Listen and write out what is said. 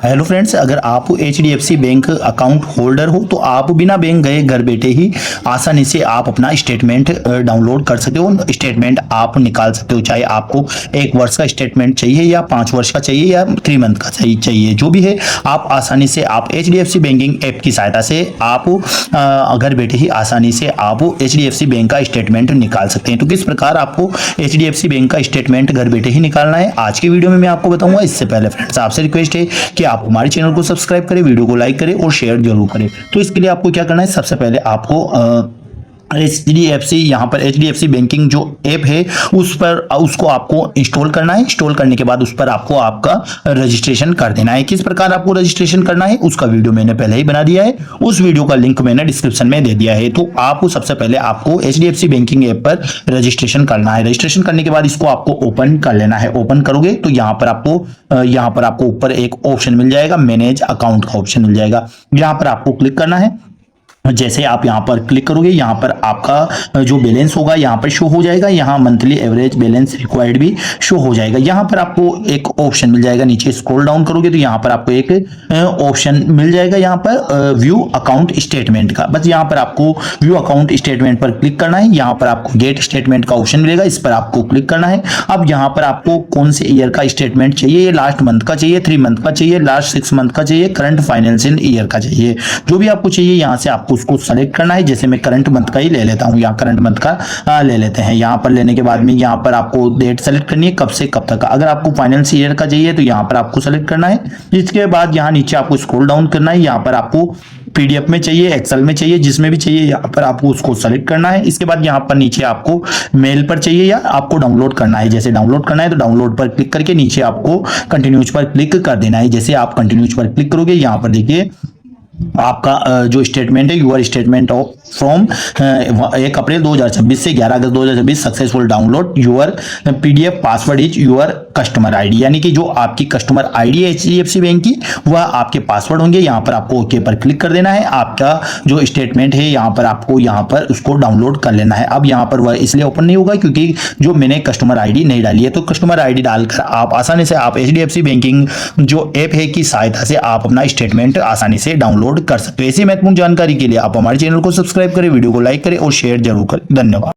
Hello friends, अगर आप HDFC bank account holder हो तो आप बिना बैंक गए घर बैठे ही आसानी से आप अपना स्टेटमेंट डाउनलोड कर सकते हो। स्टेटमेंट आप निकाल सकते हो, चाहे आपको 1 वर्ष का स्टेटमेंट चाहिए या 5 वर्ष का चाहिए या 3 मंथ का चाहिए, जो भी है आप आसानी से आप HDFC बैंकिंग ऐप की सहायता से आप घर बैठे ही आसानी से आप HDFC बैंक का स्टेटमेंट निकाल सकते हैं। तो किस प्रकार आपको HDFC बैंक का स्टेटमेंट घर बैठे ही निकालना है, आज की वीडियो में मैं आपको बताऊंगा। इससे पहले फ्रेंड्स आपसे रिक्वेस्ट है कि आप हमारे चैनल को सब्सक्राइब करें, वीडियो को लाइक करें और शेयर जरूर करें। तो इसके लिए आपको क्या करना है, सबसे पहले आपको HDFC यहाँ पर HDFC बैंकिंग जो ऐप है उसको आपको इंस्टॉल करना है। इंस्टॉल करने के बाद उस पर आपको आपका रजिस्ट्रेशन कर देना है। किस प्रकार आपको रजिस्ट्रेशन करना है उसका वीडियो मैंने पहले ही बना दिया है, उस वीडियो का लिंक मैंने डिस्क्रिप्शन में दे दिया है। तो आपको सबसे पहले आपको HDFC बैंकिंग ऐप पर रजिस्ट्रेशन करना है। रजिस्ट्रेशन करने के बाद इसको आपको ओपन कर लेना है। ओपन करोगे तो यहाँ पर आपको ऊपर एक ऑप्शन मिल जाएगा, मैनेज अकाउंट का ऑप्शन मिल जाएगा। यहाँ पर आपको क्लिक करना है। जैसे आप यहाँ पर क्लिक करोगे, यहाँ पर आपका जो बैलेंस होगा यहाँ पर शो हो जाएगा। यहाँ मंथली एवरेज बैलेंस रिक्वायर्ड भी शो हो जाएगा। यहाँ पर आपको एक ऑप्शन मिल जाएगा, नीचे स्क्रॉल डाउन करोगे तो यहाँ पर आपको एक ऑप्शन मिल जाएगा, यहाँ पर व्यू अकाउंट स्टेटमेंट का। बस यहाँ पर आपको व्यू अकाउंट स्टेटमेंट पर क्लिक करना है। यहाँ पर आपको गेट स्टेटमेंट का ऑप्शन मिलेगा, इस पर आपको क्लिक करना है। अब यहाँ पर आपको कौन से ईयर का स्टेटमेंट चाहिए, ये लास्ट मंथ का चाहिए, 3 मंथ का चाहिए, लास्ट 6 मंथ का चाहिए, करंट फाइनेंशियल ईयर का चाहिए, जो भी आपको चाहिए यहाँ से आपको उसको सेलेक्ट करना है। जैसे मैं करंट मंथ का ही ले लेता हूं, यहाँ करंट मंथ का ले लेते हैं। यहाँ पर लेने के बाद में यहाँ पर आपको डेट सेलेक्ट करनी है, कब से कब तक का। अगर आपको फाइनेंस ईयर का चाहिए तो यहाँ पर आपको सेलेक्ट करना है। इसके बाद यहाँ नीचे आपको स्क्रॉल डाउन करना है। यहाँ पर आपको PDF में चाहिए, एक्सेल में चाहिए, जिसमें भी चाहिए यहाँ पर आपको उसको सेलेक्ट करना है। इसके बाद यहाँ पर नीचे आपको मेल पर चाहिए या आपको डाउनलोड करना है। जैसे डाउनलोड करना है तो डाउनलोड पर क्लिक करके नीचे आपको कंटिन्यूज पर क्लिक कर देना है। जैसे आप कंटिन्यूज पर क्लिक करोगे, यहाँ पर देखिए आपका जो स्टेटमेंट है, your statement of from 1 April 2026 से 11 August 2026 successful download your PDF password is your customer ID, यानी कि जो आपकी कस्टमर आईडी है HDFC बैंक की वह आपके पासवर्ड होंगे। यहाँ पर आपको ओके पर क्लिक कर देना है। आपका जो स्टेटमेंट है यहाँ पर आपको यहाँ पर उसको डाउनलोड कर लेना है। अब यहाँ पर वह इसलिए ओपन नहीं होगा क्योंकि जो मैंने कस्टमर आईडी नहीं डाली है। तो कस्टमर आईडी डालकर आप आसानी से आप HDFC बैंकिंग जो ऐप है की सहायता से आप अपना स्टेटमेंट आसानी से डाउनलोड कर सकते हो। ऐसी महत्वपूर्ण जानकारी के लिए आप हमारे चैनल को सब्सक्राइब करें, वीडियो को लाइक करें और शेयर जरूर करें। धन्यवाद।